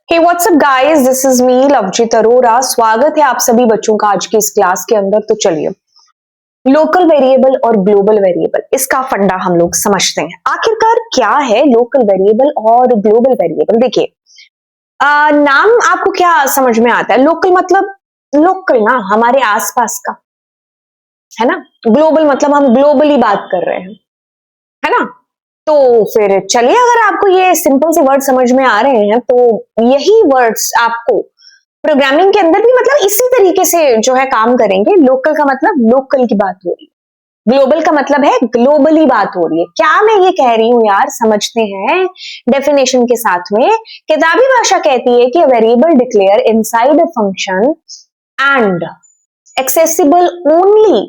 Hey what's up guys, this is me Lovejeet Arora. स्वागत है आप सभी बच्चों का आज की इस क्लास के अंदर। तो चलिए, लोकल वेरिएबल और ग्लोबल वेरिएबल, इसका फंडा हम लोग समझते हैं। आखिरकार क्या है लोकल वेरिएबल और ग्लोबल वेरिएबल? देखिए, नाम आपको क्या समझ में आता है? लोकल मतलब लोकल ना, हमारे आसपास का, है ना। ग्लोबल मतलब हम ग्लोबली बात कर रहे हैं, है ना। तो फिर चलिए, अगर आपको ये सिंपल से वर्ड समझ में आ रहे हैं तो यही वर्ड्स आपको प्रोग्रामिंग के अंदर भी मतलब इसी तरीके से जो है काम करेंगे। लोकल का मतलब लोकल की बात हो रही है, ग्लोबल का मतलब है ग्लोबली बात हो रही है। क्या मैं ये कह रही हूं यार, समझते हैं डेफिनेशन के साथ में। किताबी भाषा कहती है कि variable declare inside a function and accessible only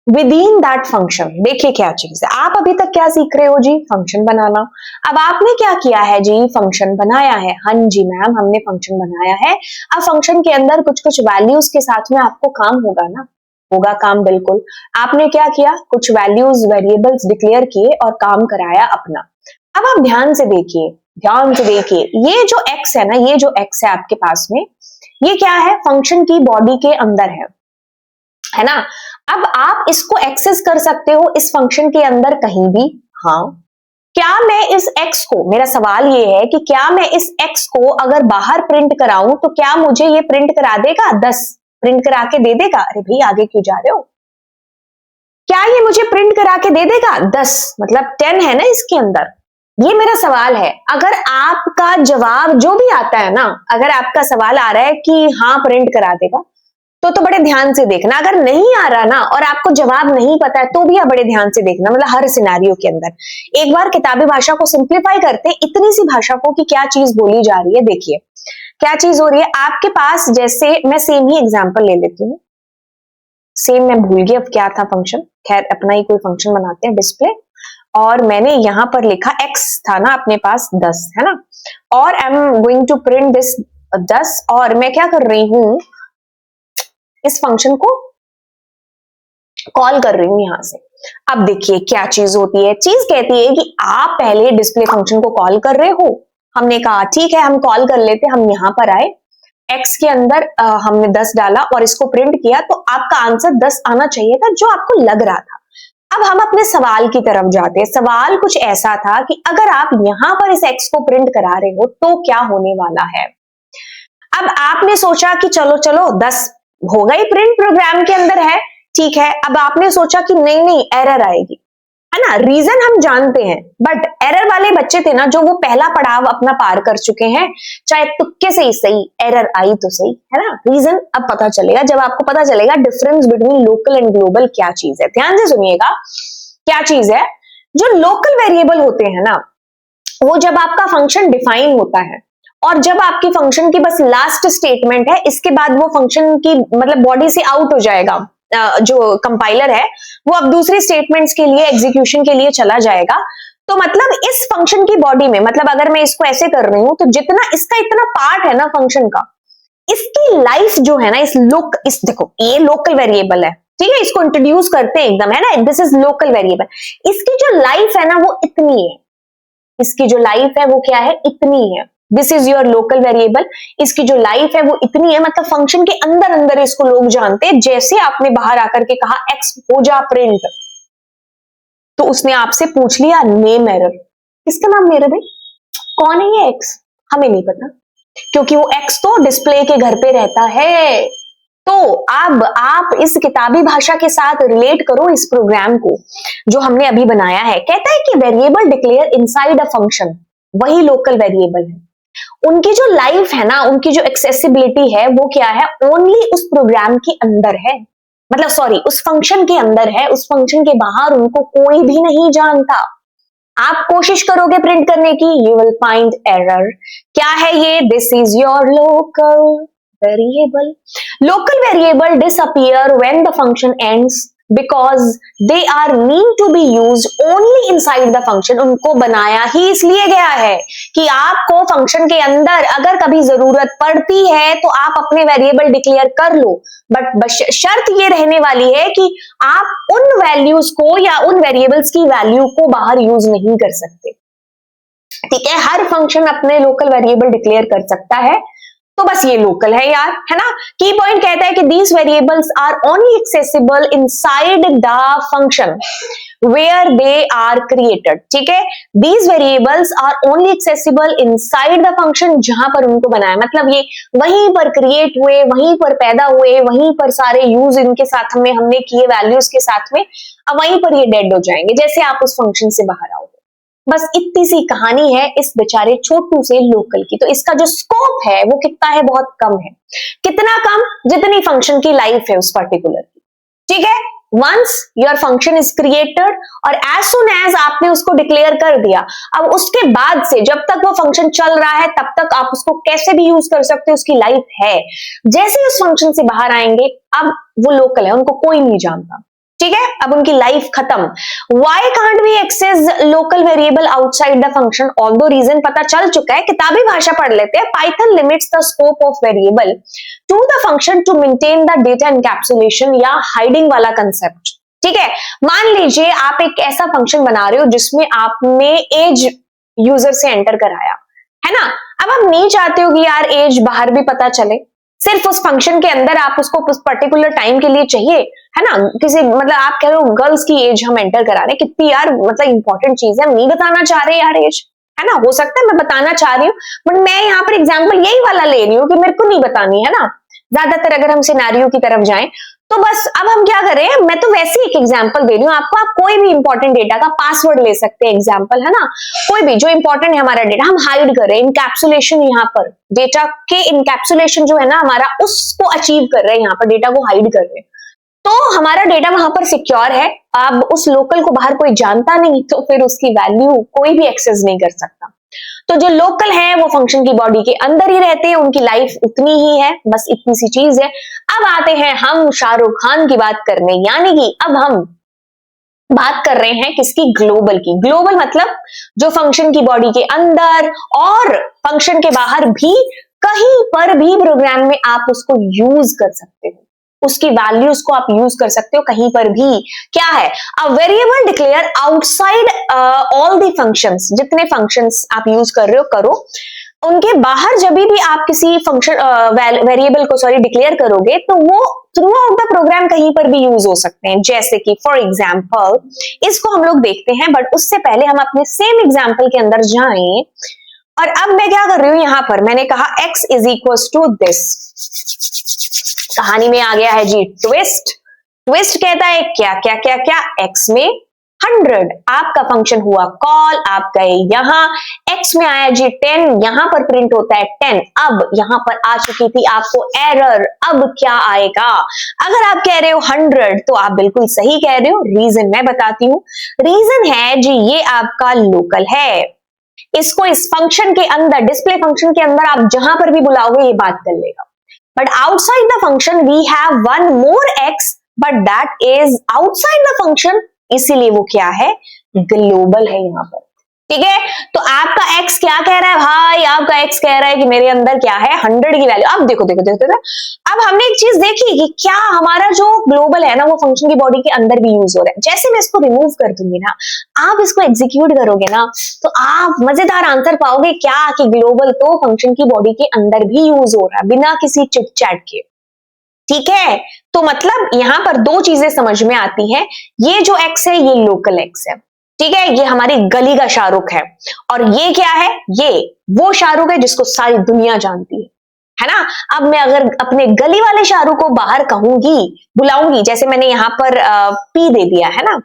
with in that function. देखिए क्या चीज है, आप अभी तक क्या सीख रहे हो जी? फंक्शन बनाना। अब आपने क्या किया है जी? फंक्शन बनाया है। हाँ जी मैम, हमने फंक्शन बनाया है। अब फंक्शन के अंदर कुछ कुछ वैल्यूज के साथ में आपको काम होगा ना, होगा काम, बिल्कुल। आपने क्या किया? कुछ वैल्यूज वेरिएबल्स डिक्लेयर किए और काम कराया अपना। अब आप ध्यान से देखिए, ध्यान से देखिए, ये जो एक्स है ना, ये जो एक्स है आपके पास में, ये क्या है? फंक्शन की बॉडी के अंदर है ना। अब आप इसको एक्सेस कर सकते हो इस फंक्शन के अंदर कहीं भी। हाँ, क्या मैं इस x को, मेरा सवाल ये है कि क्या मैं इस x को अगर बाहर प्रिंट कराऊं तो क्या मुझे ये प्रिंट करा देगा? 10 प्रिंट करा के दे देगा? अरे भाई, आगे क्यों जा रहे हो? क्या ये मुझे प्रिंट करा के दे देगा? 10 मतलब 10 है ना इसके अंदर। ये मेरा सवाल है। अगर आपका जवाब जो भी आता है ना, अगर आपका सवाल आ रहा है कि हाँ प्रिंट करा देगा, तो बड़े ध्यान से देखना। अगर नहीं आ रहा ना और आपको जवाब नहीं पता है तो भी आप बड़े ध्यान से देखना, मतलब हर सिनेरियो के अंदर। एक बार किताबी भाषा को सिंप्लीफाई करते, इतनी सी भाषा को, कि क्या चीज बोली जा रही है। देखिए क्या चीज हो रही है आपके पास। जैसे मैं सेम ही एग्जांपल ले लेती हूँ। सेम मैं भूल गई अब क्या था फंक्शन, खैर अपना ही कोई फंक्शन बनाते हैं, डिस्प्ले। और मैंने यहां पर लिखा x था ना अपने पास 10, है ना। और I am going to print this 10। और मैं क्या कर रही हूं, इस फंक्शन को कॉल कर रही हूं यहां से। अब देखिए क्या चीज होती है। चीज कहती है कि आप पहले डिस्प्ले फंक्शन को कॉल कर रहे हो। हमने कहा ठीक है, हम कॉल कर लेते। हम यहां पर आए, एक्स के अंदर हमने 10 डाला और इसको प्रिंट किया, तो आपका आंसर 10 आना चाहिए था, जो आपको लग रहा था। अब हम अपने सवाल की तरफ जाते हैं। सवाल कुछ ऐसा था कि अगर आप यहां पर इस एक्स को प्रिंट करा रहे हो तो क्या होने वाला है। अब आपने सोचा कि चलो चलो 10 होगा ही प्रिंट, प्रोग्राम के अंदर है, ठीक है। अब आपने सोचा कि नहीं नहीं, एरर आएगी, है ना। रीजन हम जानते हैं, बट एरर वाले बच्चे थे ना जो वो पहला पड़ाव अपना पार कर चुके हैं, चाहे तुक्के से ही सही, एरर आई तो सही, है ना। रीजन अब पता चलेगा जब आपको पता चलेगा difference between local and global क्या चीज है। ध्यान से सुनिएगा क्या चीज है। जो लोकल वेरिएबल होते हैं ना, वो जब आपका फंक्शन डिफाइन होता है और जब आपकी फंक्शन की बस लास्ट स्टेटमेंट है, इसके बाद वो फंक्शन की मतलब बॉडी से आउट हो जाएगा। जो कंपाइलर है वो अब दूसरी स्टेटमेंट्स के लिए, एग्जीक्यूशन के लिए चला जाएगा। तो मतलब इस फंक्शन की बॉडी में, मतलब अगर मैं इसको ऐसे कर रही हूं तो जितना इसका इतना पार्ट है ना फंक्शन का, इसकी लाइफ जो है ना, इस देखो ये लोकल वेरिएबल है, ठीक है। इसको इंट्रोड्यूस करते हैं एकदम, है ना, दिस इज लोकल वेरिएबल। इसकी जो लाइफ है ना वो इतनी है, इसकी जो लाइफ है वो क्या है? इतनी है। This is your local variable. इसकी जो लाइफ है वो इतनी है, मतलब फंक्शन के अंदर अंदर इसको लोग जानते हैं। जैसे आपने बाहर आकर के कहा एक्स हो जा प्रिंट, तो उसने आपसे पूछ लिया नेम एरर। इसका नाम एरर है, कौन है ये एक्स? हमें नहीं पता, क्योंकि वो एक्स तो डिस्प्ले के घर पे रहता है। तो अब आप इस किताबी भाषा के साथ रिलेट करो इस प्रोग्राम को जो हमने अभी बनाया है। कहता है कि variable declare inside a function, वही लोकल वेरिएबल है। उनकी जो लाइफ है ना, उनकी जो एक्सेसिबिलिटी है वो क्या है? ओनली उस प्रोग्राम के अंदर है, मतलब सॉरी उस फंक्शन के अंदर है। उस फंक्शन के बाहर उनको कोई भी नहीं जानता। आप कोशिश करोगे प्रिंट करने की, यू विल फाइंड एरर। क्या है ये? This is your local variable. Local variable disappear when the function ends because they are meant to be used only inside the function। उनको बनाया ही इसलिए गया है कि आपको फंक्शन के अंदर अगर कभी जरूरत पड़ती है तो आप अपने वेरिएबल डिक्लेयर कर लो, बट शर्त ये रहने वाली है कि आप उन वैल्यूज को या उन वेरिएबल्स की वैल्यू को बाहर यूज नहीं कर सकते। ठीक है, हर फंक्शन अपने लोकल वेरिएबल डिक्लेयर कर सकता है, तो बस ये लोकल है यार, है ना। की पॉइंट कहता है कि these variables are only accessible inside the function where they are created. ठीक है, these variables are only accessible inside the function, जहां पर उनको बनाया, मतलब ये वहीं पर क्रिएट हुए, वहीं पर पैदा हुए, वहीं पर सारे यूज इनके साथ में हमने किए वैल्यूज के साथ में, अब वहीं पर ये डेड हो जाएंगे जैसे आप उस फंक्शन से बाहर आओगे। बस इतनी सी कहानी है इस बेचारे छोटू से लोकल की। तो इसका जो स्कोप है वो कितना है, बहुत कम है। कितना कम, जितनी फंक्शन की लाइफ है उस पर्टिकुलर की। ठीक है, once your function is created और एज सुन एज आपने उसको डिक्लेयर कर दिया, अब उसके बाद से जब तक वो फंक्शन चल रहा है तब तक आप उसको कैसे भी यूज कर सकते हो, उसकी लाइफ है। जैसे ही उस फंक्शन से बाहर आएंगे, अब वो लोकल है, उनको कोई नहीं जानता। ठीक है, अब उनकी लाइफ खत्म। Why can't we access local variable outside the function? Although reason पता चल चुका है, किताबी भाषा पढ़ लेते हैं। Python limits the scope of variable to the function to maintain the data encapsulation या hiding वाला concept। ठीक है, मान लीजिए आप एक ऐसा फंक्शन बना रहे हो जिसमें आपने एज यूजर से एंटर कराया, है ना। अब आप नहीं चाहते हो कि यार एज बाहर भी पता चले, सिर्फ उस फंक्शन के अंदर आप उसको उस पर्टिकुलर टाइम के लिए चाहिए, है ना। किसी मतलब आप कह रहे हो गर्ल्स की एज हम एंटर करा रहे हैं, कितनी यार मतलब इंपॉर्टेंट चीज है, हम नहीं बताना चाह रहे यार एज, है ना। हो सकता है मैं बताना चाह रही हूँ, बट मैं यहाँ पर एग्जाम्पल यही वाला ले रही हूँ कि मेरे को नहीं बतानी, है ना। ज्यादातर अगर हम सिनेरियो की तरफ जाएं तो बस अब हम क्या करें, मैं तो वैसे एक एग्जांपल दे रही हूँ आपको। आप कोई भी इंपॉर्टेंट डेटा का पासवर्ड ले सकते हैं, एग्जांपल, है ना। कोई भी जो इंपॉर्टेंट है हमारा डेटा, हम हाइड कर रहे हैं, इनकैप्सुलेशन, यहाँ पर डेटा के इनकैप्सुलेशन जो है ना हमारा, उसको अचीव कर रहे हैं, यहाँ पर डेटा को हाइड कर रहे हैं, तो हमारा डेटा वहां पर सिक्योर है। अब उस लोकल को बाहर कोई जानता नहीं, तो फिर उसकी वैल्यू कोई भी एक्सेस नहीं कर सकता। तो जो लोकल है वो फंक्शन की बॉडी के अंदर ही रहते हैं, उनकी लाइफ उतनी ही है, बस इतनी सी चीज है। अब आते हैं हम शाहरुख खान की बात करने, यानी कि अब हम बात कर रहे हैं किसकी, ग्लोबल की। ग्लोबल मतलब जो फंक्शन की बॉडी के अंदर और फंक्शन के बाहर भी कहीं पर भी प्रोग्राम में आप उसको यूज कर सकते हो, उसकी वैल्यूज को आप यूज कर सकते हो कहीं पर भी। क्या है, a variable declare outside all the functions, जितने फंक्शंस आप यूज कर रहे हो करो, उनके बाहर जब भी आप किसी फंक्शन वेरिएबल को डिक्लेयर करोगे तो वो थ्रू आउट द प्रोग्राम कहीं पर भी यूज हो सकते हैं। जैसे कि फॉर एग्जाम्पल इसको हम लोग देखते हैं, बट उससे पहले हम अपने सेम एग्जाम्पल के अंदर जाएं। और अब मैं क्या कर रही हूं, यहां पर मैंने कहा x is equal to this, कहानी में आ गया है जी ट्विस्ट। ट्विस्ट कहता है क्या क्या क्या क्या, x में 100, आपका फंक्शन हुआ कॉल, आप गए यहां, x में आया जी 10, यहां पर प्रिंट होता है 10। अब यहां पर आ चुकी थी आपको एरर, अब क्या आएगा। अगर आप कह रहे हो 100 तो आप बिल्कुल सही कह रहे हो, रीजन मैं बताती हूं। रीजन है जी ये आपका लोकल है, इसको इस फंक्शन के अंदर, डिस्प्ले फंक्शन के अंदर आप जहां पर भी बुलाओगे ये बात कर लेगा। But outside the function we have one more x, but that is outside the function, इसीलिए वो क्या है, ग्लोबल है यहां पर। ठीक है, तो आपका x क्या कह रहा है भाई, आपका x कह रहा है कि मेरे अंदर क्या है 100 की वैल्यू। अब देखो देखो देखो देखो, अब हमने एक चीज देखी कि क्या हमारा जो ग्लोबल है ना वो फंक्शन की बॉडी के अंदर भी यूज हो रहा है। जैसे मैं इसको रिमूव कर दूंगी ना, आप इसको एग्जीक्यूट करोगे ना, तो आप मजेदार आंसर पाओगे क्या, कि ग्लोबल तो फंक्शन की बॉडी के अंदर भी यूज हो रहा है बिना किसी चिट चैट के। ठीक है, तो मतलब यहां पर दो चीजें समझ में आती हैं, ये जो x है ये लोकल x है। ठीक है, ये हमारी गली का शाहरुख है, और ये क्या है, ये वो शाहरुख है जिसको सारी दुनिया जानती है ना। अब मैं अगर अपने गली वाले शाहरुख को बाहर कहूंगी, बुलाऊंगी, जैसे मैंने यहां पर पी दे दिया है ना,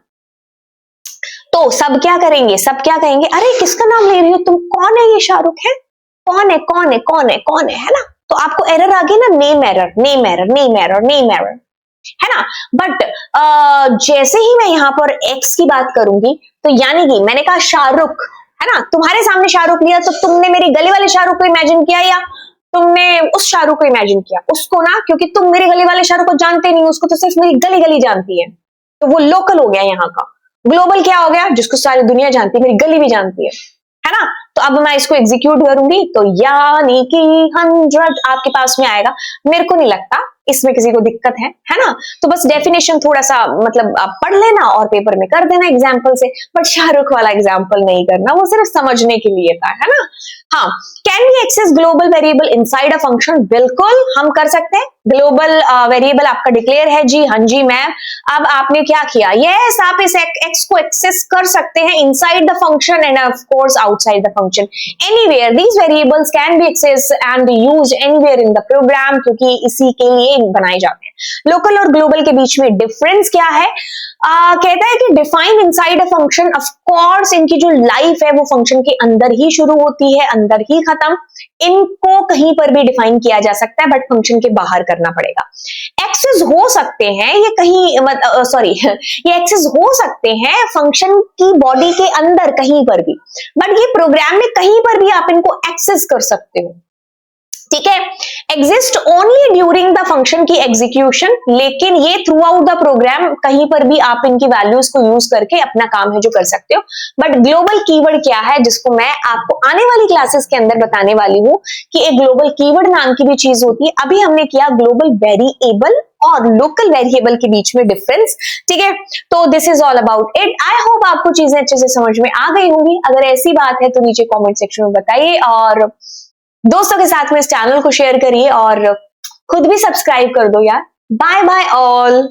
तो सब क्या करेंगे, सब क्या कहेंगे, अरे किसका नाम ले रही हो तुम, कौन है ये शाहरुख है, कौन है कौन है कौन है कौन है ना। तो आपको एरर आ गई ना, name error name error name error name error, है ना। बट जैसे ही मैं यहाँ पर x की बात करूंगी, तो यानी कि मैंने कहा शाहरुख, है ना, तुम्हारे सामने शाहरुख लिया, तो तुमने मेरी गली वाले शाहरुख को इमेजिन किया या तुमने उस शाहरुख को इमेजिन किया, उसको ना, क्योंकि तुम मेरी गली वाले शाहरुख को जानते नहीं, उसको तो सिर्फ मेरी गली गली जानती है, तो वो लोकल हो गया यहाँ का। ग्लोबल क्या हो गया, जिसको सारी दुनिया जानती है, मेरी गली भी जानती है ना। तो अब मैं इसको एग्जीक्यूट करूंगी तो यानी कि 100 आपके पास में आएगा। मेरे को नहीं लगता इसमें किसी को दिक्कत है ना। तो बस डेफिनेशन थोड़ा सा मतलब आप पढ़ लेना और पेपर में कर देना एग्जाम्पल से, बट शाहरुख वाला एग्जाम्पल नहीं करना, वो सिर्फ समझने के लिए था, है ना। हाँ, can we access global variable inside a function? बिल्कुल हम कर सकते हैं। ग्लोबल वेरिएबल आपका डिक्लेयर है जी, हाँ जी मैम। अब आपने क्या किया, यस आप इस एक्स को एक्सेस कर सकते हैं inside the function and of course outside the function anywhere. These variables can be accessed and used anywhere in the program, क्योंकि इसी के लिए बनाए जाते हैं। लोकल और ग्लोबल के बीच में डिफरेंस क्या है? कहता है कि define inside a function, of course इनकी जो लाइफ है वो फंक्शन के अंदर ही शुरू होती है, अंदर ही खत्म। इनको कहीं पर भी डिफाइन किया जा सकता है, बट फंक्शन के बाहर करना पड़ेगा। एक्सेस हो सकते हैं ये कहीं सॉरी ये एक्सेस हो सकते हैं फंक्शन की बॉडी के अंदर कहीं पर भी, बट ये प्रोग्राम में कहीं पर भी आप इनको एक्सेस कर सकते हो, ठीक है। Exist only during the function की एग्जीक्यूशन, लेकिन ये थ्रू आउट द प्रोग्राम कहीं पर भी आप इनकी वैल्यूज को यूज करके अपना काम है जो कर सकते हो। बट ग्लोबल कीवर्ड क्या है, जिसको मैं आपको आने वाली क्लासेस के अंदर बताने वाली हूं कि एक ग्लोबल कीवर्ड नाम की भी चीज होती है। अभी हमने किया ग्लोबल वेरिएबल और लोकल वेरिएबल के बीच में डिफरेंस, ठीक है। तो this is all about it. I hope आपको चीजें अच्छे से समझ में आ गई होंगी। अगर ऐसी बात है तो नीचे कमेंट सेक्शन में बताइए और दोस्तों के साथ में इस चैनल को शेयर करिए और खुद भी सब्सक्राइब कर दो यार। Bye bye all.